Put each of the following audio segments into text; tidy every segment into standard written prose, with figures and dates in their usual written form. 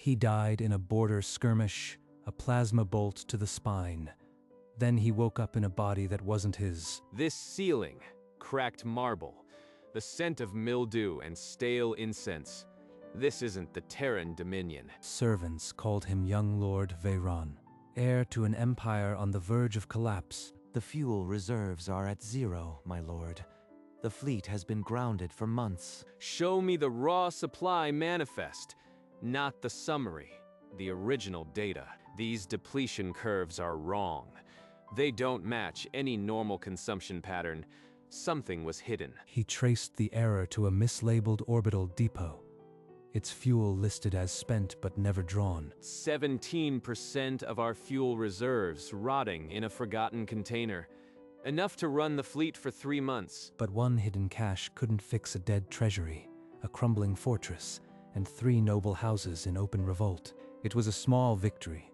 He died in a border skirmish, a plasma bolt to the spine. Then he woke up in a body that wasn't his. This ceiling, cracked marble, the scent of mildew and stale incense. This isn't the Terran Dominion. Servants called him young Lord Veyron, heir to an empire on the verge of collapse. The fuel reserves are at 0, my lord. The fleet has been grounded for months. Show me the raw supply manifest, not the summary, the original data. These depletion curves are wrong. They don't match any normal consumption pattern. Something was hidden. He traced the error to a mislabeled orbital depot. Its fuel listed as spent but never drawn. 17% of our fuel reserves rotting in a forgotten container. Enough to run the fleet for 3 months. But one hidden cache couldn't fix a dead treasury, a crumbling fortress, and 3 noble houses in open revolt. It was a small victory.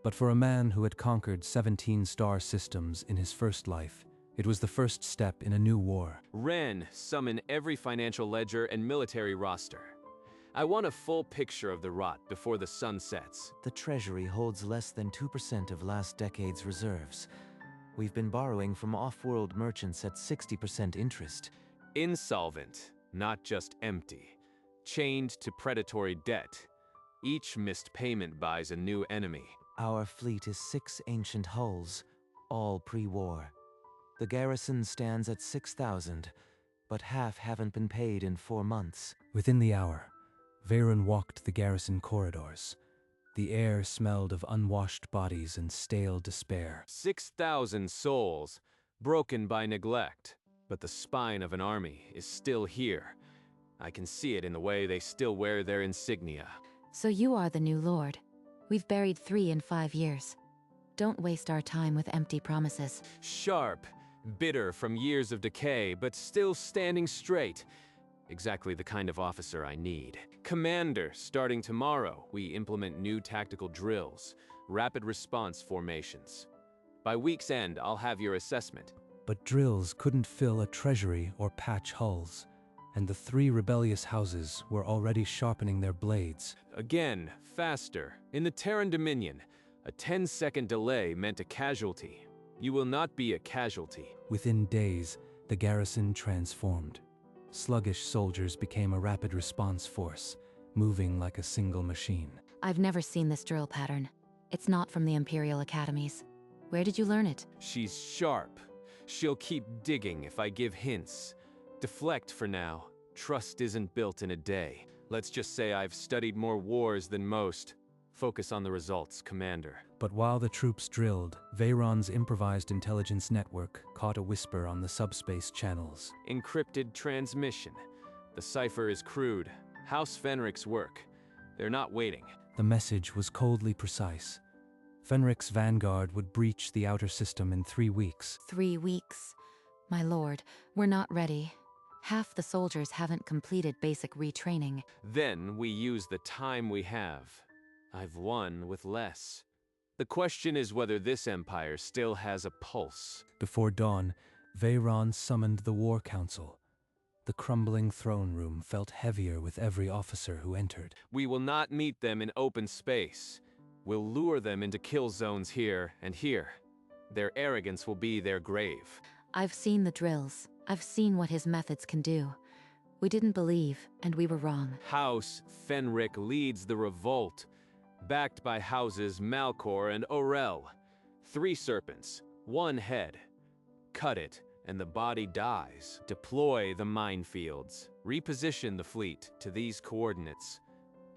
But for a man who had conquered 17 star systems in his first life, it was the first step in a new war. Ren, summon every financial ledger and military roster. I want a full picture of the rot before the sun sets. The treasury holds less than 2% of last decade's reserves. We've been borrowing from off-world merchants at 60% interest. Insolvent, not just empty. Chained to predatory debt. Each missed payment buys a new enemy. Our fleet is 6 ancient hulls, all pre-war. The garrison stands at 6,000, but half haven't been paid in 4 months. Within the hour, Veyron walked the garrison corridors. The air smelled of unwashed bodies and stale despair. 6,000 souls, broken by neglect. But the spine of an army is still here. I can see it in the way they still wear their insignia. So you are the new lord. We've buried 3 in 5 years. Don't waste our time with empty promises. Sharp, bitter from years of decay, but still standing straight. Exactly the kind of officer I need. Commander, starting tomorrow, we implement new tactical drills, rapid response formations. By week's end, I'll have your assessment. But drills couldn't fill a treasury or patch hulls, and the 3 rebellious houses were already sharpening their blades. Again, faster. In the Terran Dominion, a 10-second delay meant a casualty. You will not be a casualty. Within days, the garrison transformed. Sluggish soldiers became a rapid response force, moving like a single machine. I've never seen this drill pattern. It's not from the Imperial academies. Where did you learn it? She's sharp. She'll keep digging if I give hints. Deflect for now. Trust isn't built in a day. Let's just say I've studied more wars than most. Focus on the results, Commander. But while the troops drilled, Veyron's improvised intelligence network caught a whisper on the subspace channels. Encrypted transmission. The cipher is crude. House Fenric's work. They're not waiting. The message was coldly precise. Fenric's vanguard would breach the outer system in 3 weeks. 3 weeks. My lord, we're not ready. Half the soldiers haven't completed basic retraining. Then we use the time we have. I've won with less. The question is whether this empire still has a pulse. Before dawn, Veyron summoned the War Council. The crumbling throne room felt heavier with every officer who entered. We will not meet them in open space. We'll lure them into kill zones here and here. Their arrogance will be their grave. I've seen the drills. I've seen what his methods can do. We didn't believe, and we were wrong. House Fenric leads the revolt, backed by houses Malcor and Orel. 3 serpents, 1 head. Cut it, and the body dies. Deploy the minefields. Reposition the fleet to these coordinates.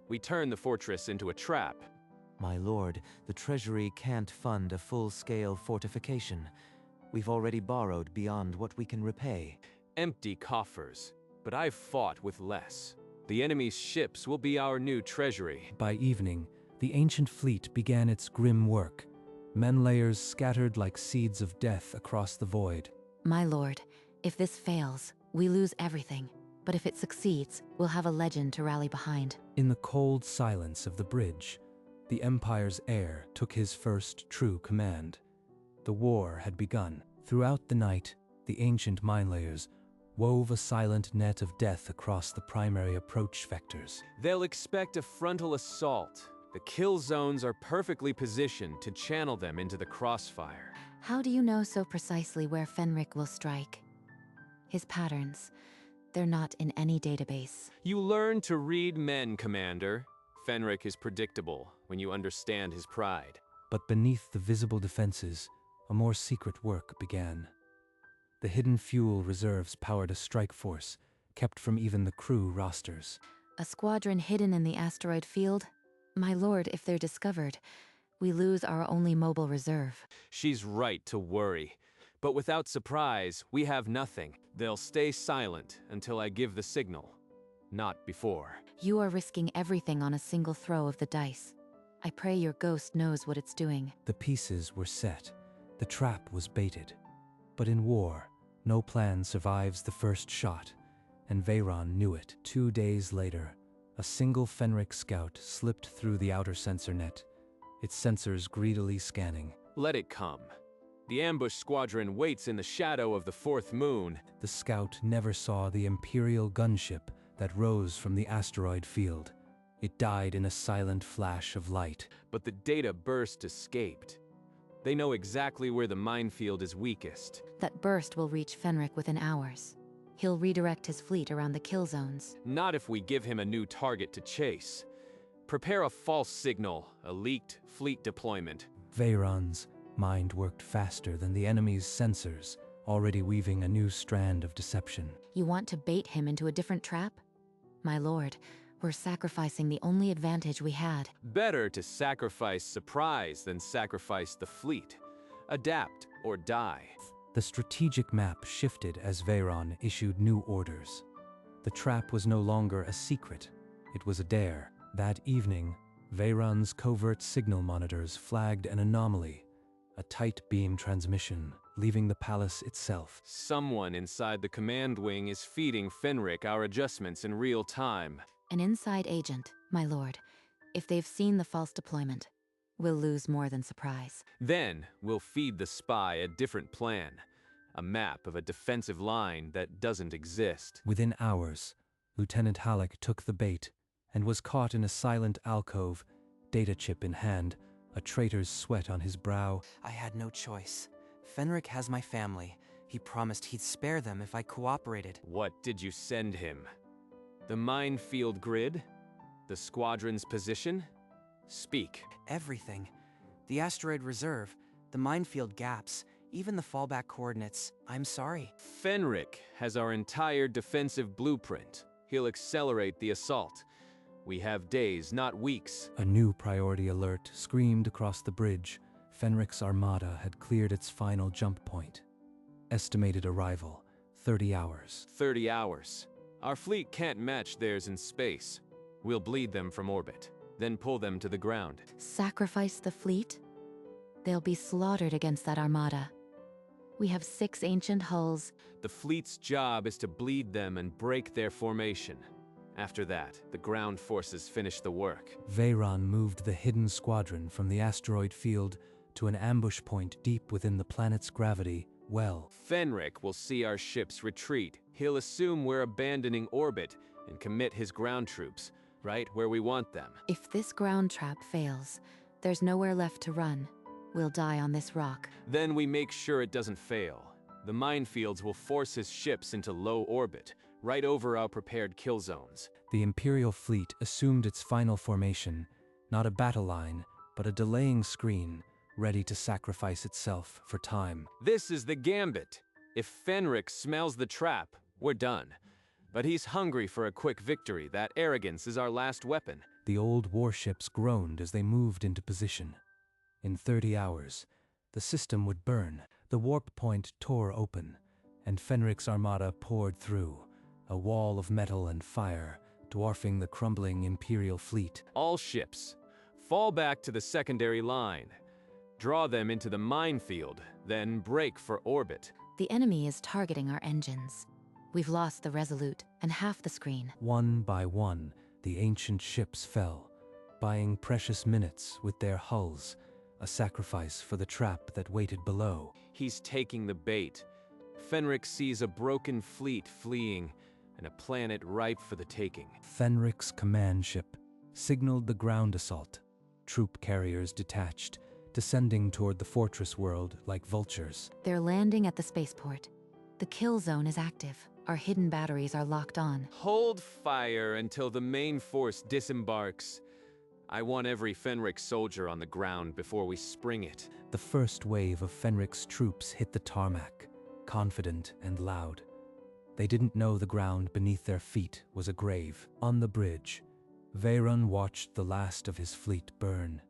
We turn the fortress into a trap. My lord, the treasury can't fund a full-scale fortification. We've already borrowed beyond what we can repay. Empty coffers, but I've fought with less. The enemy's ships will be our new treasury. By evening, the ancient fleet began its grim work. Men layers scattered like seeds of death across the void. My lord, if this fails, we lose everything. But if it succeeds, we'll have a legend to rally behind. In the cold silence of the bridge, the Empire's heir took his first true command. The war had begun. Throughout the night, the ancient mine layers wove a silent net of death across the primary approach vectors. They'll expect a frontal assault. The kill zones are perfectly positioned to channel them into the crossfire. How do you know so precisely where Fenric will strike? His patterns, they're not in any database. You learn to read men, Commander. Fenric is predictable when you understand his pride. But beneath the visible defenses, a more secret work began. The hidden fuel reserves powered a strike force, kept from even the crew rosters. A squadron hidden in the asteroid field? My lord, if they're discovered, we lose our only mobile reserve. She's right to worry. But without surprise, we have nothing. They'll stay silent until I give the signal. Not before. You are risking everything on a single throw of the dice. I pray your ghost knows what it's doing. The pieces were set. The trap was baited. But in war, no plan survives the first shot, and Veyron knew it. 2 days later, a single Fenric scout slipped through the outer sensor net, its sensors greedily scanning. Let it come. The ambush squadron waits in the shadow of the fourth moon. The scout never saw the imperial gunship that rose from the asteroid field. It died in a silent flash of light. But the data burst escaped. They know exactly where the minefield is weakest. That burst will reach Fenric within hours. He'll redirect his fleet around the kill zones. Not if we give him a new target to chase. Prepare a false signal, a leaked fleet deployment. Veyron's mind worked faster than the enemy's sensors, already weaving a new strand of deception. You want to bait him into a different trap? My lord, we're sacrificing the only advantage we had. Better to sacrifice surprise than sacrifice the fleet. Adapt or die. The strategic map shifted as Veyron issued new orders. The trap was no longer a secret. It was a dare. That evening, Veyron's covert signal monitors flagged an anomaly, a tight beam transmission, leaving the palace itself. Someone inside the command wing is feeding Fenric our adjustments in real time. An inside agent, my lord. If they've seen the false deployment, we'll lose more than surprise. Then we'll feed the spy a different plan. A map of a defensive line that doesn't exist. Within hours, Lieutenant Halleck took the bait and was caught in a silent alcove, data chip in hand, a traitor's sweat on his brow. I had no choice. Fenric has my family. He promised he'd spare them if I cooperated. What did you send him? The minefield grid? The squadron's position? Speak. Everything. The asteroid reserve, the minefield gaps, even the fallback coordinates. I'm sorry. Fenric has our entire defensive blueprint. He'll accelerate the assault. We have days, not weeks. A new priority alert screamed across the bridge. Fenric's armada had cleared its final jump point. Estimated arrival, 30 hours. 30 hours. Our fleet can't match theirs in space. We'll bleed them from orbit, then pull them to the ground. Sacrifice the fleet? They'll be slaughtered against that armada. We have 6 ancient hulls. The fleet's job is to bleed them and break their formation. After that, the ground forces finish the work. Veyron moved the hidden squadron from the asteroid field to an ambush point deep within the planet's gravity well. Fenric will see our ships retreat. He'll assume we're abandoning orbit and commit his ground troops, right where we want them. If this ground trap fails, there's nowhere left to run. We'll die on this rock. Then we make sure it doesn't fail. The minefields will force his ships into low orbit, right over our prepared kill zones. The Imperial fleet assumed its final formation, not a battle line, but a delaying screen, ready to sacrifice itself for time. This is the gambit. If Fenric smells the trap, we're done. But he's hungry for a quick victory. That arrogance is our last weapon. The old warships groaned as they moved into position. In 30 hours, the system would burn. The warp point tore open, and Fenric's armada poured through, a wall of metal and fire, dwarfing the crumbling Imperial fleet. All ships, fall back to the secondary line. Draw them into the minefield, then brake for orbit. The enemy is targeting our engines. We've lost the Resolute and half the screen. One by one, the ancient ships fell, buying precious minutes with their hulls, a sacrifice for the trap that waited below. He's taking the bait. Fenric sees a broken fleet fleeing and a planet ripe for the taking. Fenric's command ship signaled the ground assault. Troop carriers detached, descending toward the fortress world like vultures. They're landing at the spaceport. The kill zone is active. Our hidden batteries are locked on. Hold fire until the main force disembarks. I want every Fenric soldier on the ground before we spring it. The first wave of Fenric's troops hit the tarmac, confident and loud. They didn't know the ground beneath their feet was a grave. On the bridge, Veyron watched the last of his fleet burn.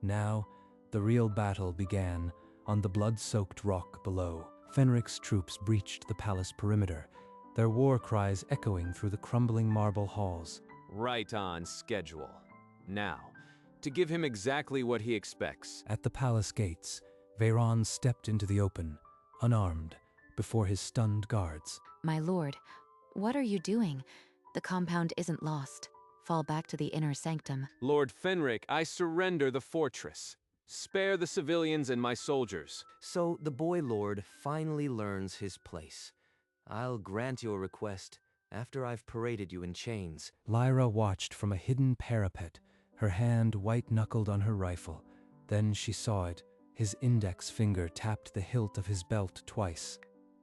Now, the real battle began on the blood-soaked rock below. Fenric's troops breached the palace perimeter, their war cries echoing through the crumbling marble halls. Right on schedule. Now, to give him exactly what he expects. At the palace gates, Veyron stepped into the open, unarmed, before his stunned guards. My lord, what are you doing? The compound isn't lost. Fall back to the inner sanctum. Lord Fenric, I surrender the fortress. Spare the civilians and my soldiers. So the boy lord finally learns his place. I'll grant your request after I've paraded you in chains. Lyra watched from a hidden parapet, her hand white-knuckled on her rifle. Then she saw it. His index finger tapped the hilt of his belt twice.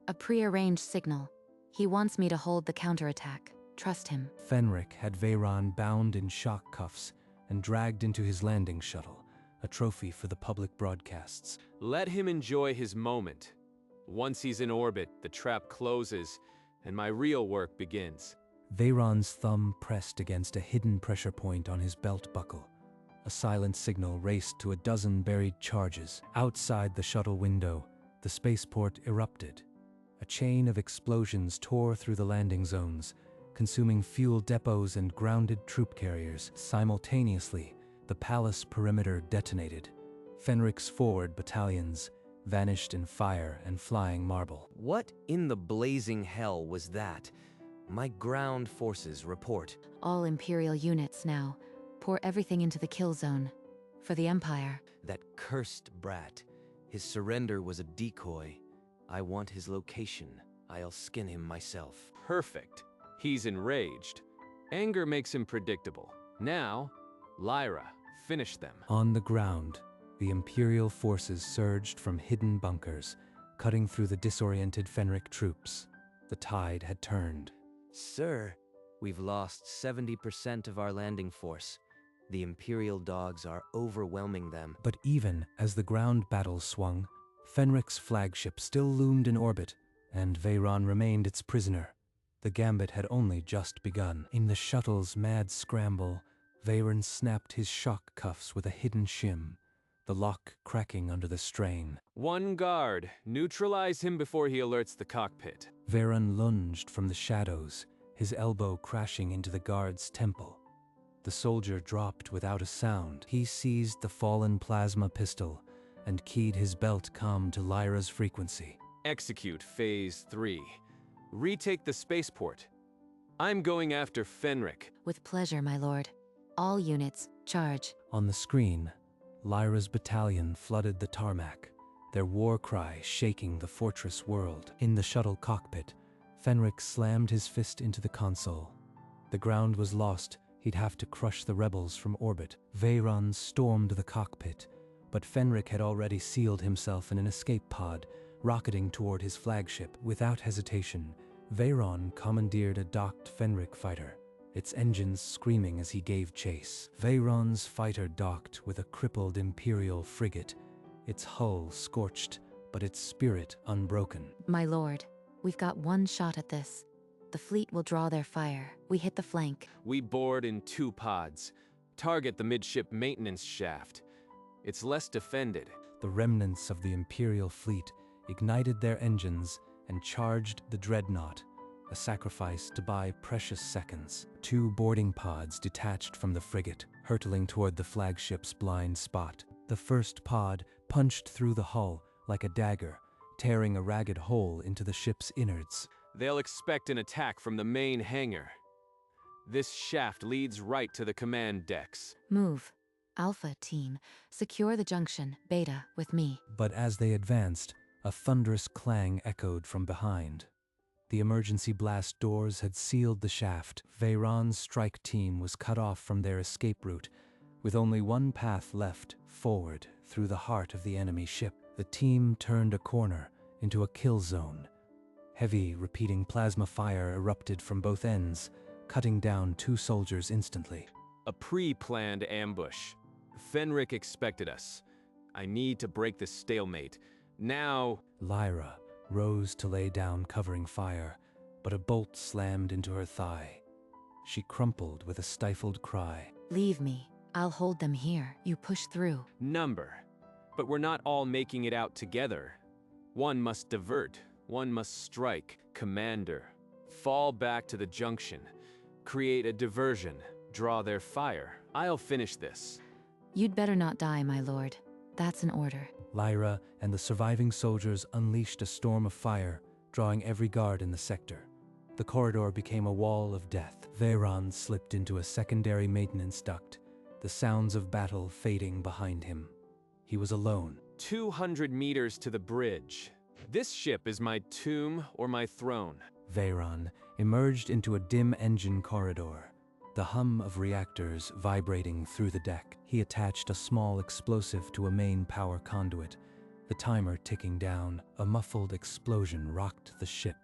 A prearranged signal. He wants me to hold the counterattack. Trust him. Fenric had Veyron bound in shock cuffs and dragged into his landing shuttle, a trophy for the public broadcasts. Let him enjoy his moment. Once he's in orbit, the trap closes, and my real work begins. Veyron's thumb pressed against a hidden pressure point on his belt buckle. A silent signal raced to a dozen buried charges. Outside the shuttle window, the spaceport erupted. A chain of explosions tore through the landing zones, consuming fuel depots and grounded troop carriers. Simultaneously, the palace perimeter detonated. Fenric's forward battalions vanished in fire and flying marble. What in the blazing hell was that? My ground forces report. All Imperial units now. Pour everything into the kill zone. For the Empire. That cursed brat. His surrender was a decoy. I want his location. I'll skin him myself. Perfect. He's enraged. Anger makes him predictable. Now, Lyra, finish them. On the ground, the Imperial forces surged from hidden bunkers, cutting through the disoriented Fenric troops. The tide had turned. Sir, we've lost 70% of our landing force. The Imperial dogs are overwhelming them. But even as the ground battle swung, Fenric's flagship still loomed in orbit, and Veyron remained its prisoner. The gambit had only just begun. In the shuttle's mad scramble, Veyron snapped his shock cuffs with a hidden shim, the lock cracking under the strain. One guard. Neutralize him before he alerts the cockpit. Veyron lunged from the shadows, his elbow crashing into the guard's temple. The soldier dropped without a sound. He seized the fallen plasma pistol and keyed his belt comm to Lyra's frequency. Execute Phase 3. Retake the spaceport. I'm going after Fenric. With pleasure, my lord. All units, charge. On the screen, Lyra's battalion flooded the tarmac, their war cry shaking the fortress world. In the shuttle cockpit, Fenric slammed his fist into the console. The ground was lost. He'd have to crush the rebels from orbit. Veyron stormed the cockpit, but Fenric had already sealed himself in an escape pod, rocketing toward his flagship. Without hesitation, Veyron commandeered a docked Fenric fighter, its engines screaming as he gave chase. Veyron's fighter docked with a crippled Imperial frigate, its hull scorched, but its spirit unbroken. My lord, we've got one shot at this. The fleet will draw their fire. We hit the flank. We board in 2 pods. Target the midship maintenance shaft. It's less defended. The remnants of the Imperial fleet ignited their engines and charged the dreadnought, a sacrifice to buy precious seconds. 2 boarding pods detached from the frigate, hurtling toward the flagship's blind spot. The first pod punched through the hull like a dagger, tearing a ragged hole into the ship's innards. They'll expect an attack from the main hangar. This shaft leads right to the command decks. Move. Alpha team, secure the junction. Beta, with me. But as they advanced, A thunderous clang echoed from behind. The emergency blast doors had sealed the shaft. Veyron's strike team was cut off from their escape route, with only one path left, forward, through the heart of the enemy ship. The team turned a corner into a kill zone. Heavy, repeating plasma fire erupted from both ends, cutting down 2 soldiers instantly. A pre-planned ambush. Fenric expected us. I need to break this stalemate. Now... Lyra rose to lay down covering fire, but a bolt slammed into her thigh. She crumpled with a stifled cry. Leave me. I'll hold them here. You push through. Number. But we're not all making it out together. One must divert. One must strike. Commander. Fall back to the junction. Create a diversion. Draw their fire. I'll finish this. You'd better not die, my lord. That's an order. Lyra and the surviving soldiers unleashed a storm of fire, drawing every guard in the sector. The corridor became a wall of death. Veyron slipped into a secondary maintenance duct, the sounds of battle fading behind him. He was alone. 200 meters to the bridge. This ship is my tomb or my throne. Veyron emerged into a dim engine corridor, the hum of reactors vibrating through the deck. He attached a small explosive to a main power conduit, the timer ticking down. A muffled explosion rocked the ship.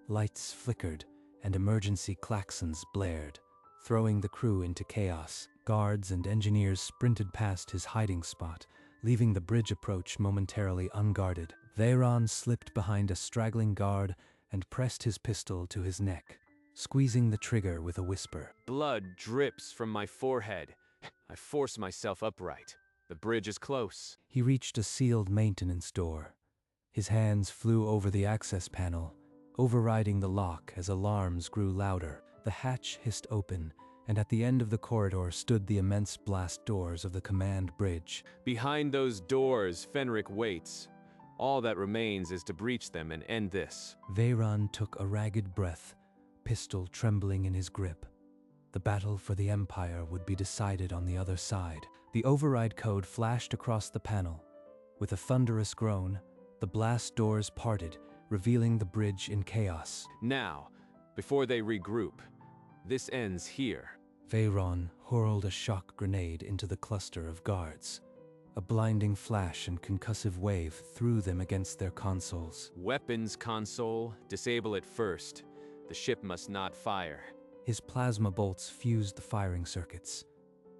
Lights flickered, and emergency klaxons blared, throwing the crew into chaos. Guards and engineers sprinted past his hiding spot, leaving the bridge approach momentarily unguarded. Veyron slipped behind a straggling guard and pressed his pistol to his neck, squeezing the trigger with a whisper. Blood drips from my forehead. I force myself upright. The bridge is close. He reached a sealed maintenance door. His hands flew over the access panel, overriding the lock as alarms grew louder. The hatch hissed open, and at the end of the corridor stood the immense blast doors of the command bridge. Behind those doors, Fenric waits. All that remains is to breach them and end this. Veyron took a ragged breath, pistol trembling in his grip. The battle for the Empire would be decided on the other side. The override code flashed across the panel. With a thunderous groan, the blast doors parted, revealing the bridge in chaos. Now, before they regroup, this ends here. Veyron hurled a shock grenade into the cluster of guards. A blinding flash and concussive wave threw them against their consoles. Weapons console, disable it first. The ship must not fire. His plasma bolts fused the firing circuits.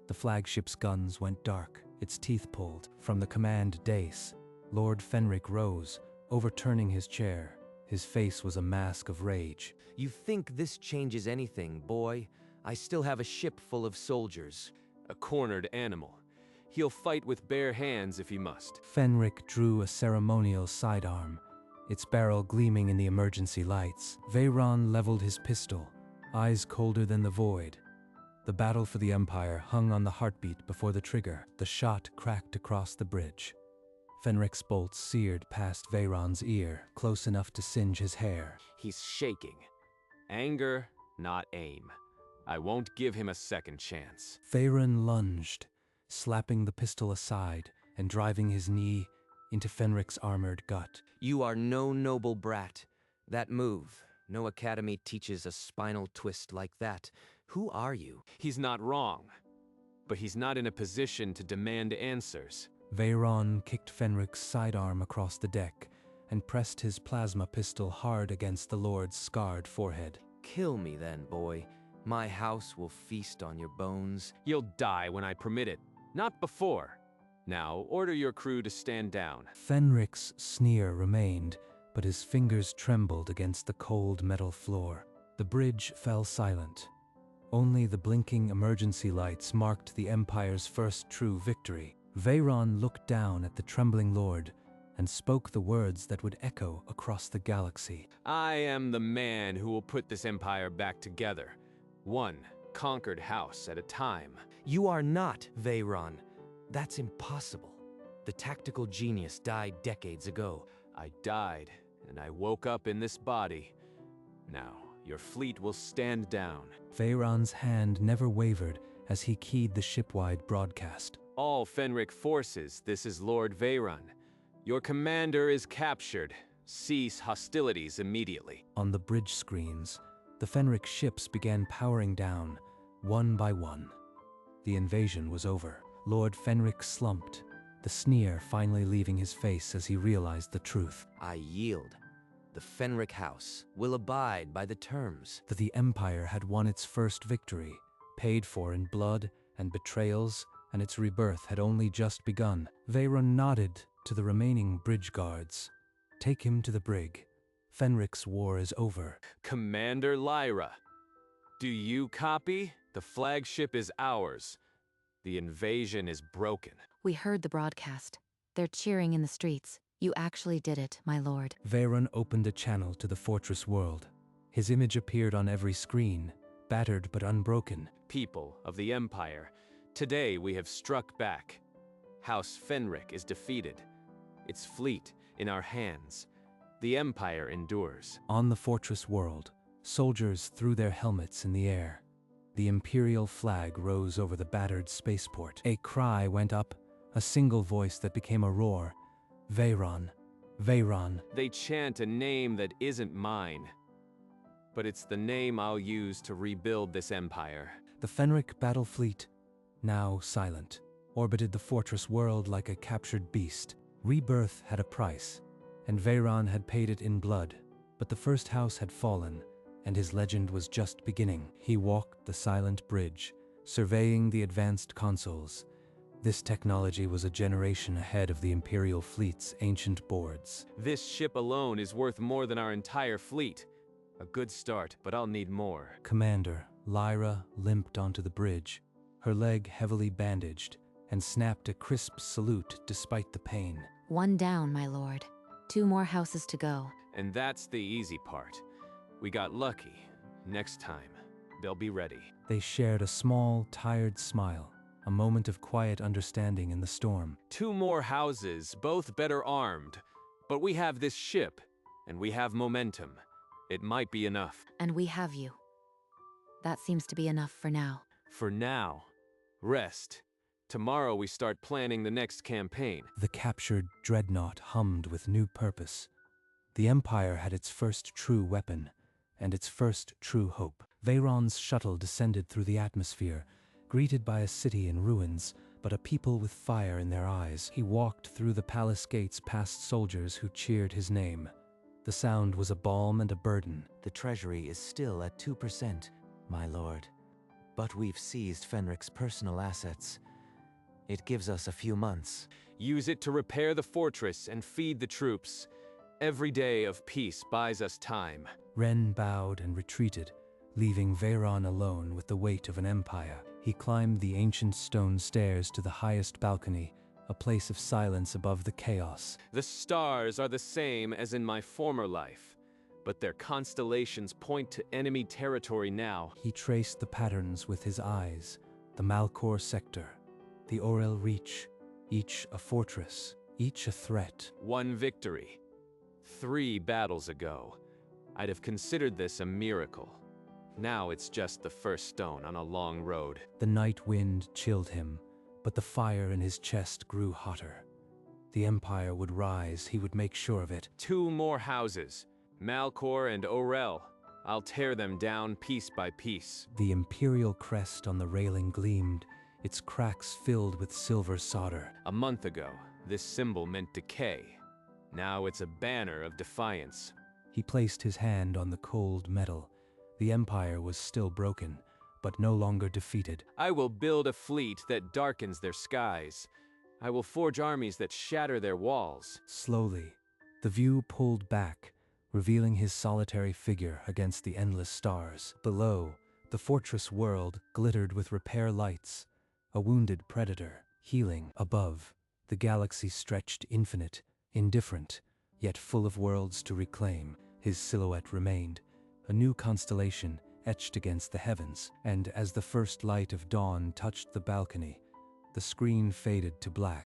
The flagship's guns went dark, its teeth pulled. From the command dais, Lord Fenric rose, overturning his chair. His face was a mask of rage. You think this changes anything, boy? I still have a ship full of soldiers. A cornered animal. He'll fight with bare hands if he must. Fenric drew a ceremonial sidearm, its barrel gleaming in the emergency lights. Veyron leveled his pistol, eyes colder than the void. The battle for the Empire hung on the heartbeat before the trigger. The shot cracked across the bridge. Fenric's bolts seared past Veyron's ear, close enough to singe his hair. He's shaking. Anger, not aim. I won't give him a second chance. Veyron lunged, slapping the pistol aside and driving his knee into Fenric's armored gut. You are no noble brat. That move, no academy teaches a spinal twist like that. Who are you? He's not wrong, but he's not in a position to demand answers. Veyron kicked Fenric's sidearm across the deck and pressed his plasma pistol hard against the Lord's scarred forehead. Kill me then, boy. My house will feast on your bones. You'll die when I permit it, not before. Now, order your crew to stand down. Fenric's sneer remained, but his fingers trembled against the cold metal floor. The bridge fell silent. Only the blinking emergency lights marked the Empire's first true victory. Veyron looked down at the trembling Lord and spoke the words that would echo across the galaxy. I am the man who will put this empire back together, one conquered house at a time. You are not Veyron. That's impossible. The tactical genius died decades ago. I died, and I woke up in this body. Now, your fleet will stand down. Veyron's hand never wavered as he keyed the shipwide broadcast. All Fenric forces, this is Lord Veyron. Your commander is captured. Cease hostilities immediately. On the bridge screens, the Fenric ships began powering down, one by one. The invasion was over. Lord Fenric slumped, the sneer finally leaving his face as he realized the truth. I yield. The Fenric House will abide by the terms. That the Empire had won its first victory, paid for in blood and betrayals, and its rebirth had only just begun. Veyron nodded to the remaining bridge guards. Take him to the brig. Fenric's war is over. Commander Lyra, do you copy? The flagship is ours. The invasion is broken. We heard the broadcast. They're cheering in the streets. You actually did it, my lord. Veyron opened a channel to the fortress world. His image appeared on every screen, battered but unbroken. People of the Empire, today we have struck back. House Fenric is defeated. Its fleet in our hands. The Empire endures. On the fortress world, soldiers threw their helmets in the air. The imperial flag rose over the battered spaceport. A cry went up, a single voice that became a roar. Veyron, Veyron. They chant a name that isn't mine. But it's the name I'll use to rebuild this empire. The Fenric battle fleet, now silent, orbited the fortress world like a captured beast. Rebirth had a price, and Veyron had paid it in blood. But the first house had fallen, and his legend was just beginning. He walked the silent bridge, surveying the advanced consoles. This technology was a generation ahead of the Imperial fleet's ancient boards. This ship alone is worth more than our entire fleet. A good start, but I'll need more. Commander Lyra limped onto the bridge, her leg heavily bandaged, and snapped a crisp salute despite the pain. One down, my lord. 2 more houses to go. And that's the easy part. We got lucky. Next time, they'll be ready. They shared a small, tired smile, a moment of quiet understanding in the storm. 2 more houses, both better armed. But we have this ship, and we have momentum. It might be enough. And we have you. That seems to be enough for now. For now, rest. Tomorrow we start planning the next campaign. The captured dreadnought hummed with new purpose. The Empire had its first true weapon, and its first true hope. Veyron's shuttle descended through the atmosphere, greeted by a city in ruins, but a people with fire in their eyes. He walked through the palace gates past soldiers who cheered his name. The sound was a balm and a burden. The treasury is still at 2%, my lord. But we've seized Fenric's personal assets. It gives us a few months. Use it to repair the fortress and feed the troops. Every day of peace buys us time. Ren bowed and retreated, leaving Veyron alone with the weight of an empire. He climbed the ancient stone stairs to the highest balcony, a place of silence above the chaos. The stars are the same as in my former life, but their constellations point to enemy territory now. He traced the patterns with his eyes, the Malcor sector, the Orel Reach, each a fortress, each a threat. 1 victory. 3 battles ago. I'd have considered this a miracle. Now it's just the first stone on a long road. The night wind chilled him, but the fire in his chest grew hotter. The Empire would rise, he would make sure of it. 2 more houses. Malcor and Orel. I'll tear them down piece by piece. The imperial crest on the railing gleamed, its cracks filled with silver solder. A month ago, this symbol meant decay. Now it's a banner of defiance. He placed his hand on the cold metal. The Empire was still broken, but no longer defeated. I will build a fleet that darkens their skies. I will forge armies that shatter their walls. Slowly, the view pulled back, revealing his solitary figure against the endless stars. Below, the fortress world glittered with repair lights, a wounded predator, healing. Above, the galaxy stretched infinite, indifferent, yet full of worlds to reclaim. His silhouette remained, a new constellation etched against the heavens, and as the first light of dawn touched the balcony, the screen faded to black.